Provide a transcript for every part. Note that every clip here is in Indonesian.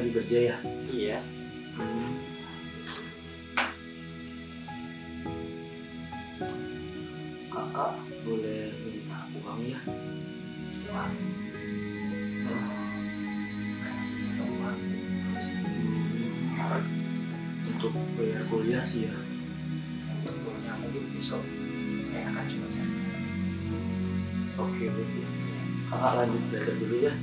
lagi kerja ya? Iya. Kakak boleh minta uang ya? Pak. Teman. Untuk bayar kuliah sih ya. Pokoknya mungkin besok akan coba cari. Oke. Kakak lanjut belajar dulu ya.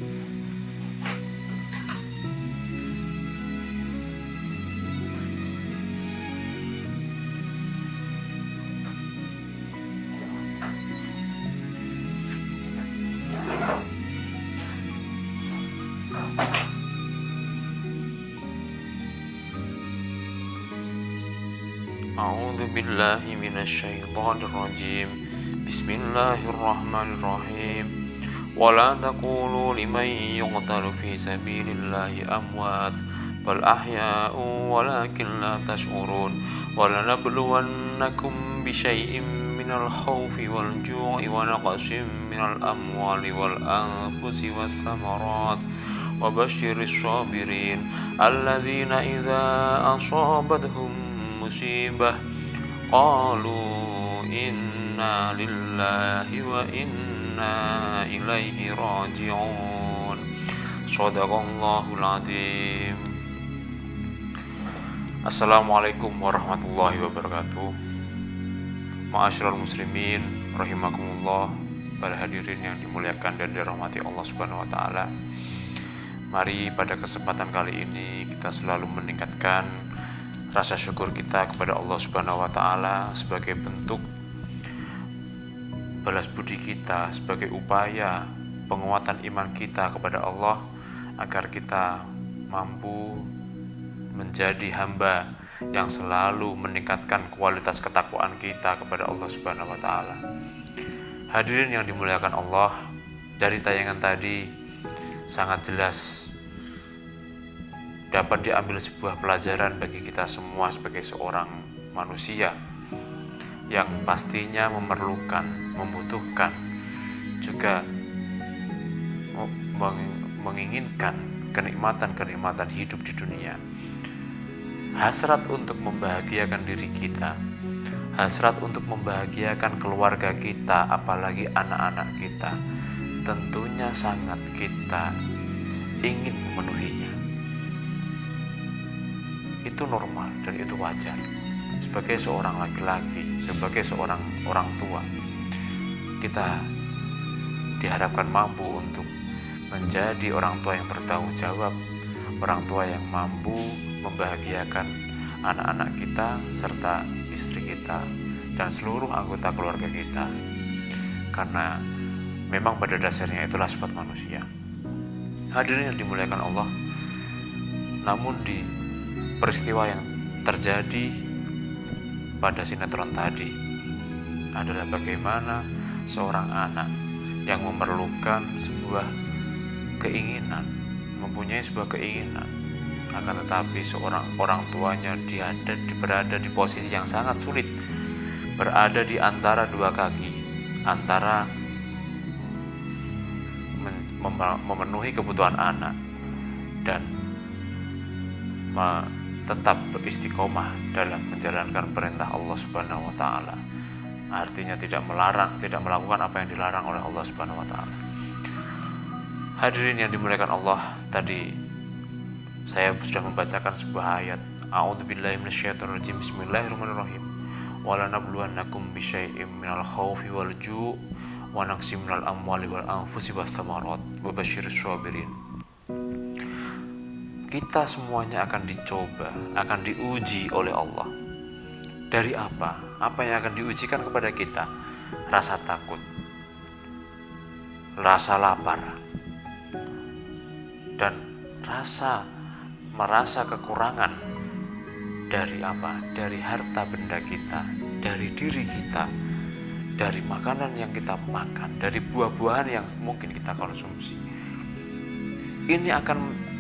أعوذ بالله من الشيطان الرجيم بسم الله الرحمن الرحيم ولا تقولوا لمن يقتل في سبيل الله أموات بل أحياء ولكن لا تشعرون ولنبلونكم بشيء من الخوف والجوع ونقص من الأموال والأنفس والثمرات وبشر الصابرين الذين إذا أصابتهم مصيبة قالوا إنا لله وإنا إليه راجعون صدق الله العظيم. Assalamualaikum warahmatullahi wabarakatuh. Ma'asyiral muslimin rahimakumullah, para hadirin yang dimuliakan dan dirahmati Allah Subhanahu wa taala. Mari pada kesempatan kali ini kita selalu meningkatkan rasa syukur kita kepada Allah Subhanahu wa taala sebagai bentuk balas budi kita, sebagai upaya penguatan iman kita kepada Allah agar kita mampu menjadi hamba yang selalu meningkatkan kualitas ketakwaan kita kepada Allah Subhanahu wa taala. Hadirin yang dimuliakan Allah, dari tayangan tadi sangat jelas dapat diambil sebuah pelajaran bagi kita semua sebagai seorang manusia yang pastinya memerlukan, membutuhkan, juga menginginkan kenikmatan-kenikmatan hidup di dunia. Hasrat untuk membahagiakan diri kita, hasrat untuk membahagiakan keluarga kita, apalagi anak-anak kita, tentunya sangat kita ingin memenuhinya. Itu normal dan itu wajar. Sebagai seorang laki-laki, sebagai seorang orang tua, kita diharapkan mampu untuk menjadi orang tua yang bertanggung jawab, orang tua yang mampu membahagiakan anak-anak kita serta istri kita dan seluruh anggota keluarga kita. Karena memang pada dasarnya itulah sifat manusia. Hadirin yang dimuliakan Allah, namun di peristiwa yang terjadi pada sinetron tadi adalah bagaimana seorang anak yang memerlukan sebuah keinginan, mempunyai sebuah keinginan, akan tetapi seorang orang tuanya berada di posisi yang sangat sulit, berada di antara dua kaki, antara memenuhi kebutuhan anak dan tetap beristiqomah dalam menjalankan perintah Allah Subhanahu wa taala. Artinya tidak melarang, tidak melakukan apa yang dilarang oleh Allah Subhanahu wa taala. Hadirin yang dimuliakan Allah, tadi saya sudah membacakan sebuah ayat. A'udzubillahi minasyaitonirrajim. Bismillahirrahmanirrahim. Walanabluwannakum bisyai'im minal khaufi wal ju' wa naqsim minal amwali wal anfusi was thamarat wa basyiris sabirin. Kita semuanya akan dicoba, akan diuji oleh Allah. Dari apa? Apa yang akan diujikan kepada kita? Rasa takut, rasa lapar, dan merasa kekurangan dari apa? Dari harta benda kita, dari diri kita, dari makanan yang kita makan, dari buah-buahan yang mungkin kita konsumsi. Ini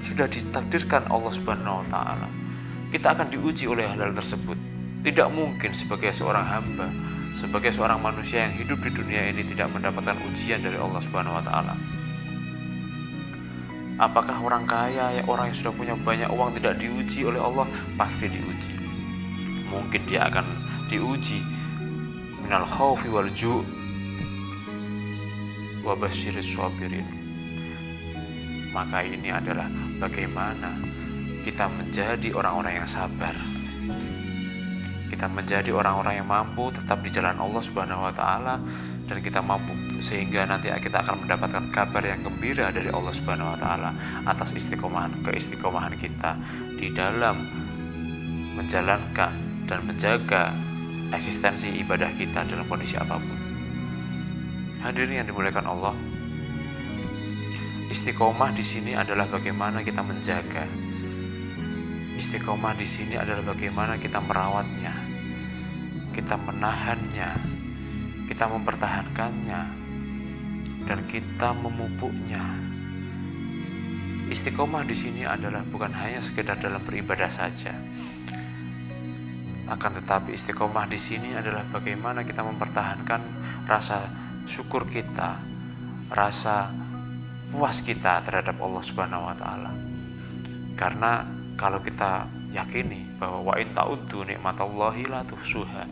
sudah ditakdirkan Allah Subhanahu wa taala. Kita akan diuji oleh hal-hal tersebut. Tidak mungkin sebagai seorang hamba, sebagai seorang manusia yang hidup di dunia ini tidak mendapatkan ujian dari Allah Subhanahu wa taala. Apakah orang kaya, orang yang sudah punya banyak uang tidak diuji oleh Allah? Pasti diuji. Mungkin dia akan diuji minal khaufi wal ju' wa basyiris sabirin. Maka ini adalah bagaimana kita menjadi orang-orang yang sabar. Kita menjadi orang-orang yang mampu tetap di jalan Allah Subhanahu wa taala, dan kita mampu sehingga nanti kita akan mendapatkan kabar yang gembira dari Allah Subhanahu wa taala atas keistiqomahan kita di dalam menjalankan dan menjaga eksistensi ibadah kita dalam kondisi apapun. Hadirin yang dimuliakan Allah, istiqomah di sini adalah bagaimana kita menjaga. Istiqomah di sini adalah bagaimana kita merawatnya, kita menahannya, kita mempertahankannya, dan kita memupuknya. Istiqomah di sini adalah bukan hanya sekedar dalam beribadah saja, akan tetapi istiqomah di sini adalah bagaimana kita mempertahankan rasa syukur kita, rasa puas kita terhadap Allah Subhanahu wa taala. Karena kalau kita yakini bahwa wa in ta'uddu nikmatallahi la tuhsuha,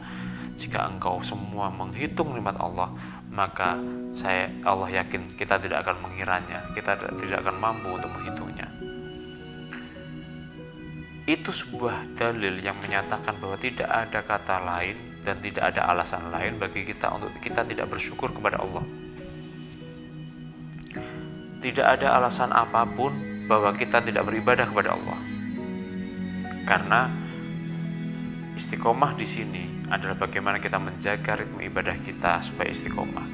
jika engkau semua menghitung nikmat Allah, maka Allah yakin kita tidak akan mengiranya, kita tidak akan mampu untuk menghitungnya. Itu sebuah dalil yang menyatakan bahwa tidak ada kata lain dan tidak ada alasan lain bagi kita untuk kita tidak bersyukur kepada Allah. Tidak ada alasan apapun bahwa kita tidak beribadah kepada Allah. Karena istiqomah di sini adalah bagaimana kita menjaga ritme ibadah kita supaya istiqomah.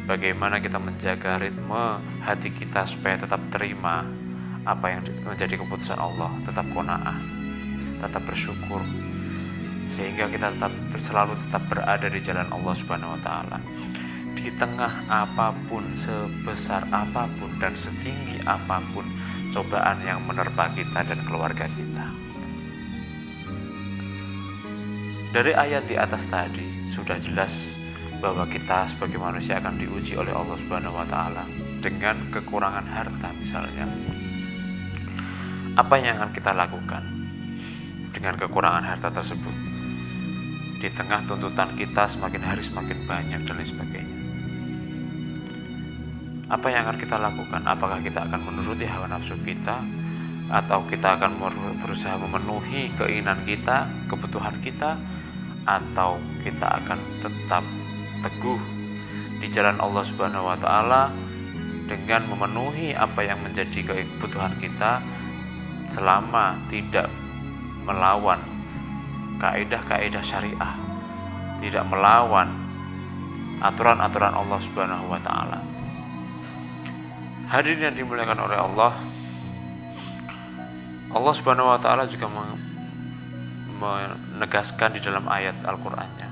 Bagaimana kita menjaga ritme hati kita supaya tetap terima apa yang menjadi keputusan Allah, tetap qanaah, tetap bersyukur, sehingga kita selalu tetap berada di jalan Allah Subhanahu wa taala. Di tengah apapun, sebesar apapun dan setinggi apapun cobaan yang menerpa kita dan keluarga kita. Dari ayat di atas tadi sudah jelas bahwa kita sebagai manusia akan diuji oleh Allah Subhanahu wa taala dengan kekurangan harta misalnya. Apa yang akan kita lakukan dengan kekurangan harta tersebut? Di tengah tuntutan kita semakin hari semakin banyak dan lain sebagainya. Apa yang akan kita lakukan? Apakah kita akan menuruti hawa nafsu kita, atau kita akan berusaha memenuhi keinginan kita, kebutuhan kita, atau kita akan tetap teguh di jalan Allah Subhanahu wa taala dengan memenuhi apa yang menjadi kebutuhan kita selama tidak melawan kaidah-kaidah syariah, tidak melawan aturan-aturan Allah Subhanahu wa taala. Hadirin yang dimuliakan oleh Allah, Allah Subhanahu wa taala juga menegaskan di dalam ayat Al-Qur'annya,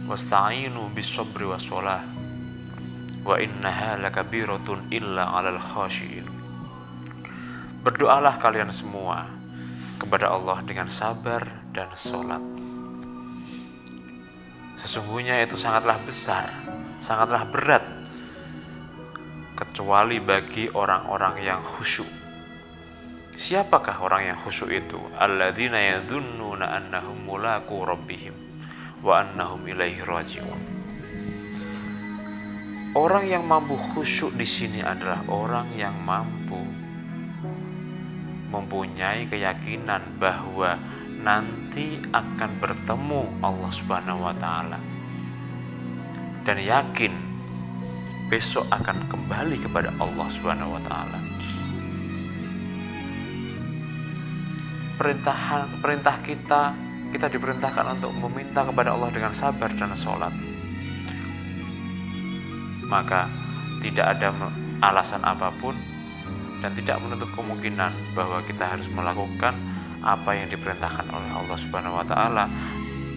wasta'inu bis-sabri was-shalah wa innaha lakabiratun illa 'alal khashiyin. Berdoalah kalian semua kepada Allah dengan sabar dan sholat. Sesungguhnya itu sangatlah besar, sangatlah berat, kecuali bagi orang-orang yang khusyuk. Siapakah orang yang khusyuk itu? Alladzina yadhunnuna annahum mulaqu rabbihim wa annahum ilaihi raji'un. Orang yang mampu khusyuk di sini adalah orang yang mampu mempunyai keyakinan bahwa nanti akan bertemu Allah Subhanahu wa taala dan yakin besok akan kembali kepada Allah Subhanahu wa taala. Perintah kita diperintahkan untuk meminta kepada Allah dengan sabar dan sholat. Maka tidak ada alasan apapun dan tidak menutup kemungkinan bahwa kita harus melakukan apa yang diperintahkan oleh Allah Subhanahu wa taala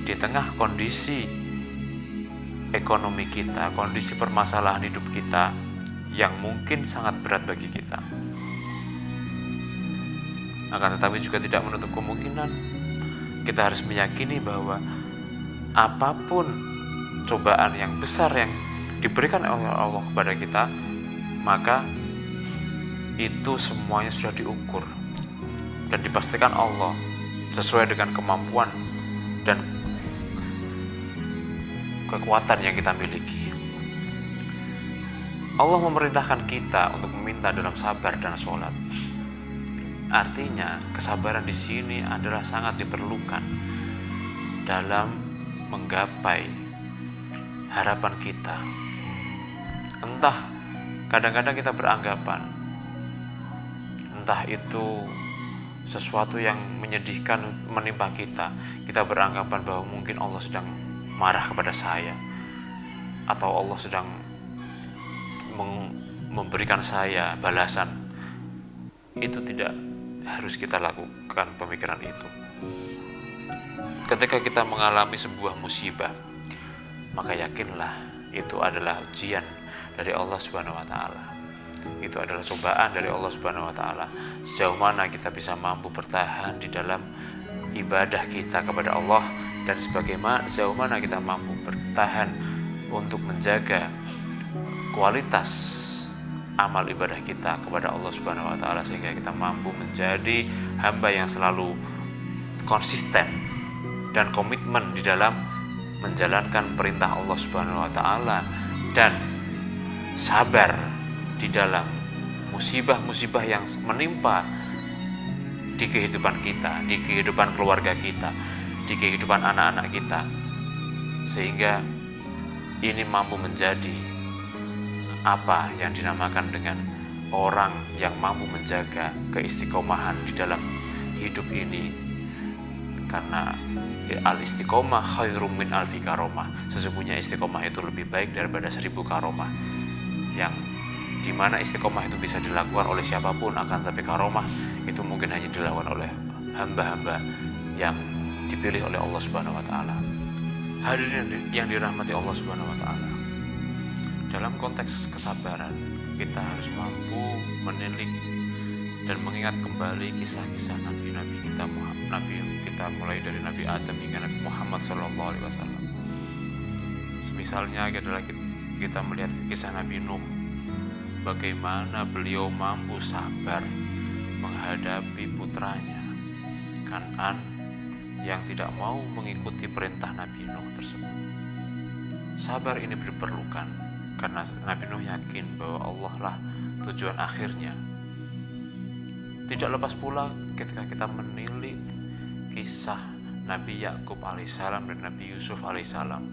di tengah kondisi ekonomi kita, kondisi permasalahan hidup kita yang mungkin sangat berat bagi kita. Akan tetapi juga tidak menutup kemungkinan kita harus meyakini bahwa apapun cobaan yang besar yang diberikan oleh Allah kepada kita, maka itu semuanya sudah diukur dan dipastikan Allah sesuai dengan kemampuan dan kekuatan yang kita miliki. Allah memerintahkan kita untuk meminta dalam sabar dan sholat. Artinya kesabaran di sini adalah sangat diperlukan dalam menggapai harapan kita. Entah kadang-kadang kita beranggapan entah itu sesuatu yang menyedihkan menimpa kita, kita beranggapan bahwa mungkin Allah sedang marah kepada saya, atau Allah sedang memberikan saya balasan. Itu tidak harus kita lakukan pemikiran itu. Ketika kita mengalami sebuah musibah, maka yakinlah itu adalah ujian dari Allah Subhanahu wa taala. Itu adalah cobaan dari Allah Subhanahu wa taala. Sejauh mana kita bisa mampu bertahan di dalam ibadah kita kepada Allah, dan sejauh mana kita mampu bertahan untuk menjaga kualitas amal ibadah kita kepada Allah Subhanahu wa taala, sehingga kita mampu menjadi hamba yang selalu konsisten dan komitmen di dalam menjalankan perintah Allah Subhanahu wa taala, dan sabar di dalam musibah-musibah yang menimpa di kehidupan kita, di kehidupan keluarga kita, di kehidupan anak-anak kita, sehingga ini mampu menjadi apa yang dinamakan dengan orang yang mampu menjaga keistiqomahan di dalam hidup ini. Karena al-istiqomah khairum min alfi karomah. Sesungguhnya istiqomah itu lebih baik daripada 1000 karomah. Yang dimana istiqomah itu bisa dilakukan oleh siapapun, akan tapi karomah itu mungkin hanya dilakukan oleh hamba-hamba yang dipilih oleh Allah Subhanahu wa taala. Hadirin yang dirahmati Allah Subhanahu wa taala, dalam konteks kesabaran kita harus mampu menilik dan mengingat kembali kisah-kisah nabi-nabi kita, mulai dari Nabi Adam hingga Nabi Muhammad SAW. Misalnya adalah kita melihat kisah Nabi Nuh, bagaimana beliau mampu sabar menghadapi putranya Kan'an yang tidak mau mengikuti perintah Nabi Nuh tersebut. Sabar ini diperlukan karena Nabi Nuh yakin bahwa Allah lah tujuan akhirnya. Tidak lepas pula ketika kita menilik kisah Nabi Yakub alaihissalam dan Nabi Yusuf alaihissalam.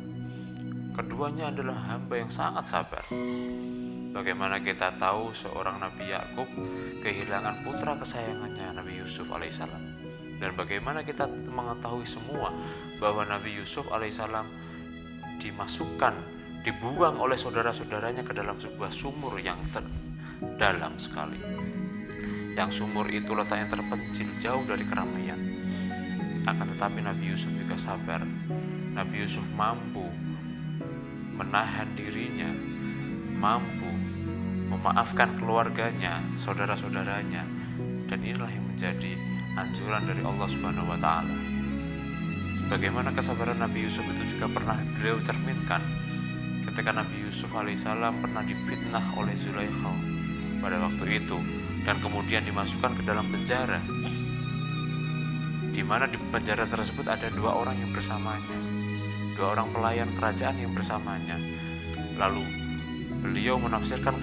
Keduanya adalah hamba yang sangat sabar. Bagaimana kita tahu seorang Nabi Yakub kehilangan putra kesayangannya Nabi Yusuf alaihissalam, dan bagaimana kita mengetahui semua bahwa Nabi Yusuf alaihissalam dibuang oleh saudara-saudaranya ke dalam sebuah sumur yang dalam sekali. Yang sumur itu letaknya terpencil jauh dari keramaian. Akan tetapi Nabi Yusuf juga sabar. Nabi Yusuf mampu menahan dirinya, mampu memaafkan keluarganya, saudara-saudaranya, dan inilah yang menjadi anjuran dari Allah Subhanahu wa taala. Bagaimana kesabaran Nabi Yusuf itu juga pernah beliau cerminkan ketika Nabi Yusuf alaihissalam pernah difitnah oleh Zulaikha pada waktu itu, dan kemudian dimasukkan ke dalam penjara, di mana di penjara tersebut ada 2 orang yang bersamanya, 2 orang pelayan kerajaan yang bersamanya. Lalu beliau menafsirkan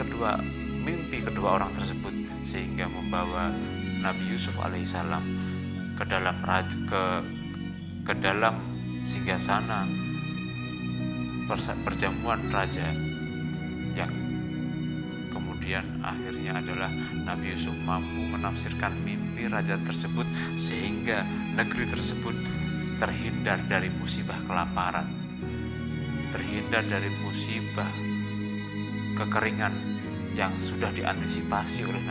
mimpi kedua orang tersebut, sehingga membawa Nabi Yusuf alaihissalam ke dalam singgasana perjamuan raja, yang kemudian akhirnya adalah Nabi Yusuf mampu menafsirkan mimpi raja tersebut sehingga negeri tersebut terhindar dari musibah kelaparan, terhindar dari musibah kekeringan yang sudah diantisipasi oleh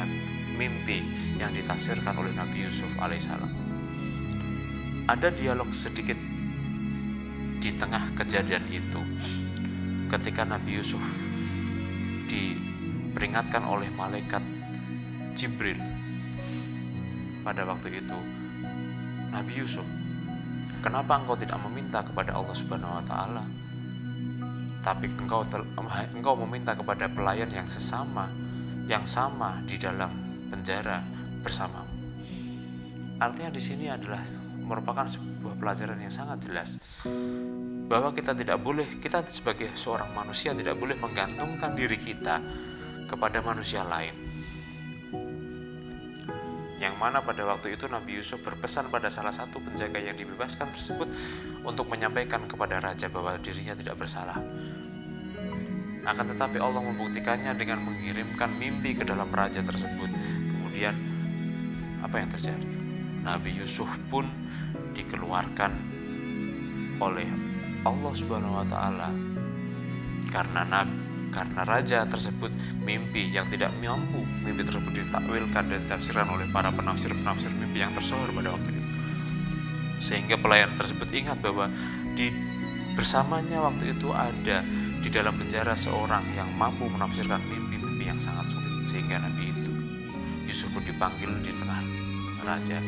mimpi yang ditafsirkan oleh Nabi Yusuf alaihissalam. Ada dialog sedikit di tengah kejadian itu ketika Nabi Yusuf diperingatkan oleh malaikat Jibril. Pada waktu itu, Nabi Yusuf, kenapa engkau tidak meminta kepada Allah Subhanahu wa taala, tapi engkau meminta kepada pelayan yang sama di dalam penjara bersamamu. Artinya di sini adalah merupakan sebuah pelajaran yang sangat jelas bahwa kita sebagai seorang manusia tidak boleh menggantungkan diri kita kepada manusia lain. Yang mana pada waktu itu Nabi Yusuf berpesan pada salah satu penjaga yang dibebaskan tersebut untuk menyampaikan kepada raja bahwa dirinya tidak bersalah. Akan tetapi Allah membuktikannya dengan mengirimkan mimpi ke dalam raja tersebut. Kemudian apa yang terjadi? Nabi Yusuf pun dikeluarkan oleh Allah Subhanahu wa taala karena raja tersebut mimpi yang tidak mampu, mimpi tersebut ditakwilkan dan ditafsirkan oleh para penafsir mimpi yang tersohor pada waktu itu. Sehingga pelayan tersebut ingat bahwa bersamanya waktu itu ada di dalam penjara seorang yang mampu menafsirkan mimpi-mimpi yang sangat sulit. Sehingga Nabi Yusuf pun dipanggil di tengah raja.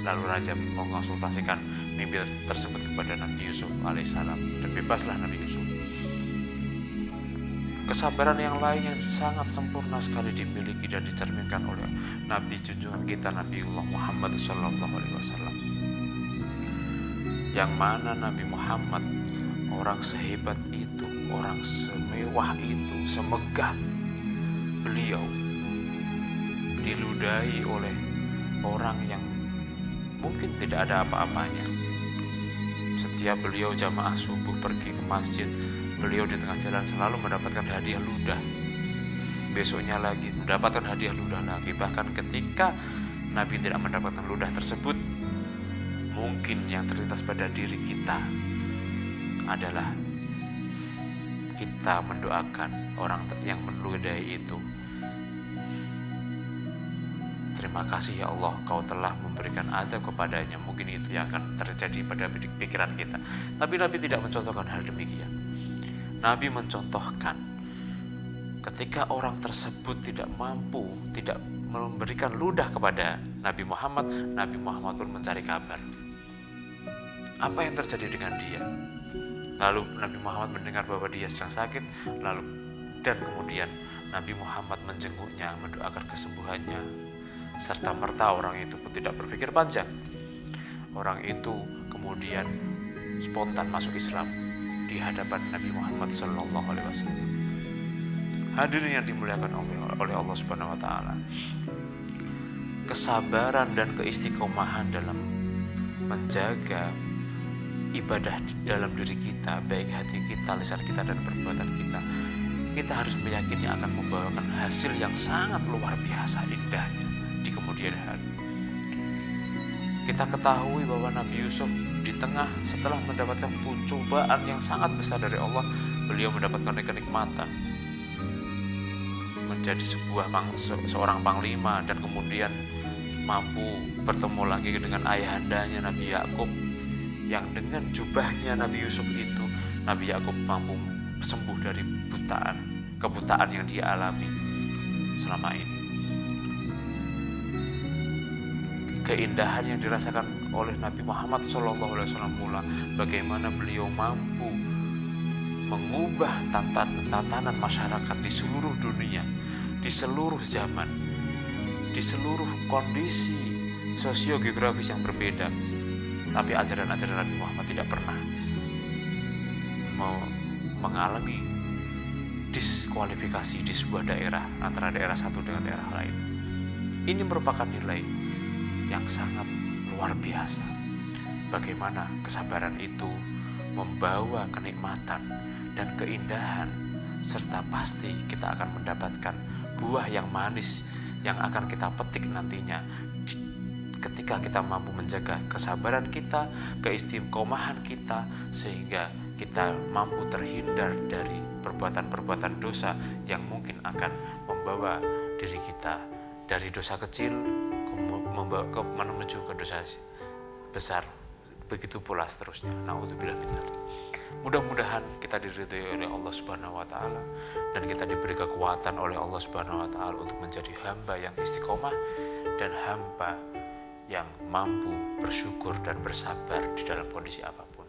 Lalu raja mengkonsultasikan mimpi tersebut kepada Nabi Yusuf alaihissalam, dan bebaslah Nabi Yusuf. Kesabaran yang lain yang sangat sempurna sekali dimiliki dan dicerminkan oleh Nabi junjungan kita Nabiullah Muhammad SAW. Yang mana Nabi Muhammad, orang sehebat itu, orang semewah itu, semegah beliau, diludahi oleh orang yang mungkin tidak ada apa-apanya. Setiap beliau jamaah subuh pergi ke masjid, beliau di tengah jalan selalu mendapatkan hadiah ludah. Besoknya lagi mendapatkan hadiah ludah lagi. Bahkan ketika Nabi tidak mendapatkan ludah tersebut, mungkin yang terlintas pada diri kita adalah kita mendoakan orang yang meludahi itu. Terima kasih ya Allah, Kau telah memberikan adab kepadanya. Mungkin itu yang akan terjadi pada pikiran kita. Tapi Nabi tidak mencontohkan hal demikian. Nabi mencontohkan ketika orang tersebut tidak mampu, tidak memberikan ludah kepada Nabi Muhammad pun mencari kabar. Apa yang terjadi dengan dia? Lalu Nabi Muhammad mendengar bahwa dia sedang sakit, dan kemudian Nabi Muhammad menjenguknya, mendoakan kesembuhannya. Serta merta orang itu pun tidak berpikir panjang. Orang itu kemudian spontan masuk Islam di hadapan Nabi Muhammad SAW. Hadirin yang dimuliakan oleh Allah Subhanahu wa taala. Kesabaran dan keistiqomahan dalam menjaga ibadah dalam diri kita, baik hati kita, lisan kita, dan perbuatan kita harus meyakini akan membawakan hasil yang sangat luar biasa indahnya di kemudian hari. Kita ketahui bahwa Nabi Yusuf setelah mendapatkan cobaan yang sangat besar dari Allah, beliau mendapatkan kenikmatan menjadi seorang panglima, dan kemudian mampu bertemu lagi dengan ayahandanya Nabi Yakub, yang dengan jubahnya Nabi Yusuf itu Nabi Yakub mampu sembuh dari kebutaan yang dia alami selama ini. Keindahan yang dirasakan oleh Nabi Muhammad SAW pula, bagaimana beliau mampu mengubah tatanan masyarakat di seluruh dunia, di seluruh zaman, di seluruh kondisi sosiogeografis yang berbeda. Tapi ajaran-ajaran Nabi Muhammad tidak pernah mengalami diskualifikasi di sebuah daerah antara daerah satu dengan daerah lain. Ini merupakan nilai yang sangat luar biasa. Bagaimana kesabaran itu membawa kenikmatan dan keindahan, serta pasti kita akan mendapatkan buah yang manis yang akan kita petik nantinya ketika kita mampu menjaga kesabaran kita, keistiqomahan kita, sehingga kita mampu terhindar dari perbuatan-perbuatan dosa yang mungkin akan membawa diri kita dari dosa kecil menuju ke dosa besar, begitu pula seterusnya. Naudzubillah min dzalik. Mudah-mudahan kita diridhai oleh Allah Subhanahu wa taala, dan kita diberi kekuatan oleh Allah Subhanahu wa taala untuk menjadi hamba yang istiqomah dan hamba yang mampu bersyukur dan bersabar di dalam kondisi apapun.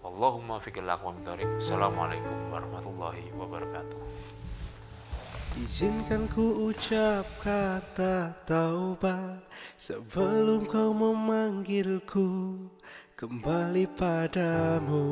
Allahumma fiqil aqwam tarik. Assalamualaikum warahmatullahi wabarakatuh. Izinkan ku ucap kata taubat sebelum kau memanggilku kembali padamu.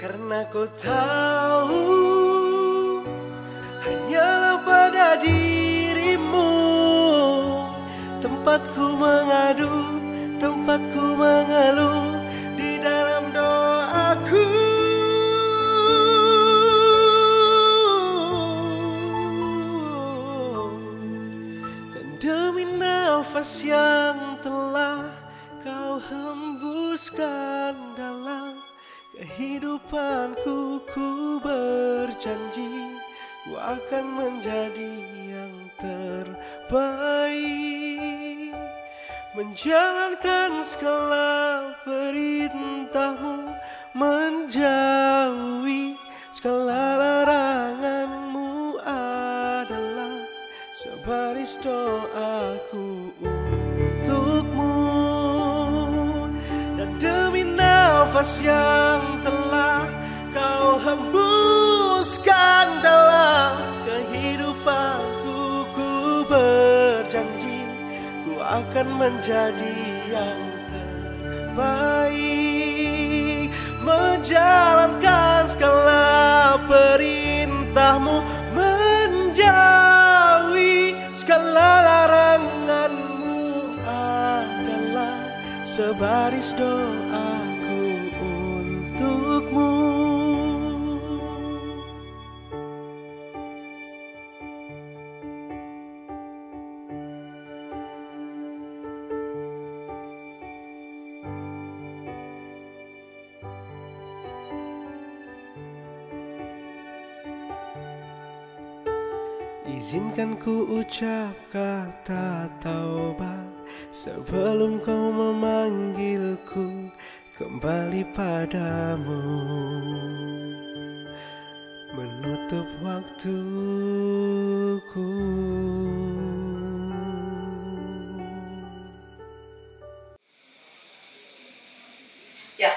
Karena kau tahu hanyalah pada dirimu tempatku mengadu, tempatku mengeluh di dalam doaku. Dan demi nafas yang telah kau hembuskan dalam kehidupanku, ku berjanji ku akan menjadi yang terbaik, menjalankan segala perintahmu, menjauhi segala laranganmu adalah sebaris doaku untukmu. Dan demi nafas yang telah kau hembuskan dalam kehidupanku, ku berjanji ku akan menjadi yang terbaik, menjalankan segala perintahmu, menjauhi segala laranganmu adalah sebaris doaku untukmu. Izinkan ku ucap kata taubat sebelum kau memanggilku kembali padamu, menutup waktuku. Ya.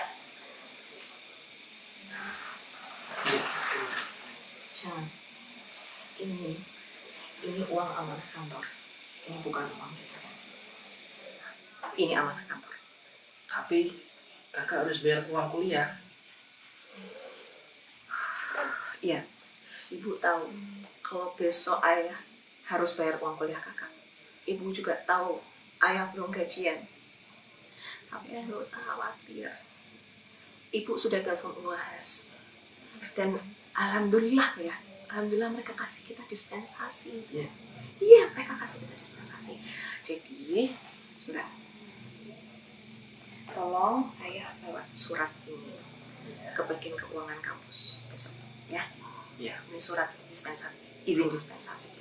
Jangan. Ini uang amanah kantor. Ini bukan uang kita. Ini amanah kantor. Tapi kakak harus bayar uang kuliah. Iya, ibu tahu kalau besok ayah harus bayar uang kuliah kakak. Ibu juga tahu ayah belum gajian. Tapi ayah nggak usah khawatir. Ibu sudah telepon UAS. Dan alhamdulillah ya, alhamdulillah mereka kasih kita dispensasi. Iya. Iya, mereka kasih kita dispensasi. Jadi, sudah. Tolong ayah lewat surat ini ke bagian keuangan kampus besok, ya. Iya. Ini surat dispensasi, izin dispensasi.